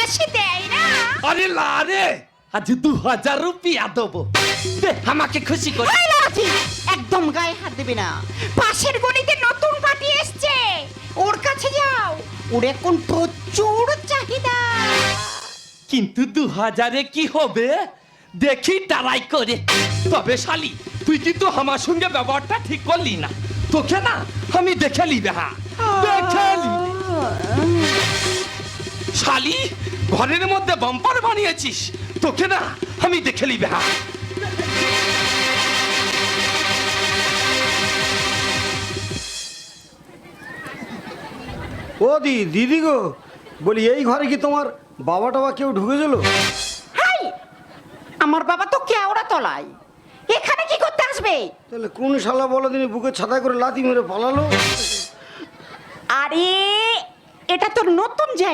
বেশি দেয় না। আরে লা রে, আজ 2000 রুপিয়া দেবো, দে আমাকে খুশি করে। এই লাঠি, একদম গায়ে হাত দেবে না। পাশের গলিতে নতুন পার্টি এসছে, ওর কাছে যাও, ওর এখন প্রচুর চাহিদা। কিন্তু 2000-এ কি হবে দেখি ট্রাই করে। তবে শালি তুই কিন্তু আমার সঙ্গে ব্যবহারটা ঠিক করলি না, তোকে না আমি দেখে লিবে। হ্যাঁ দেখে লিবে। শালি ঘরের মধ্যে বাম্পার বানিয়েছিস, তোকে না আমি দেখে লিবে। হ্যাঁ ও দিদি গো, বলি এই ঘরে কি তোমার বাবা টাবা কেউ ঢুকেছিল? হাই, আমার বাবা তো কেওড়া তলায়, এখানে কি করতে আসবে? তাহলে কোন শালা বলো দিনে বুকে ছাতা করে লাথি মেরে পালালো? আরে এটা তোর নতুন জায়গা।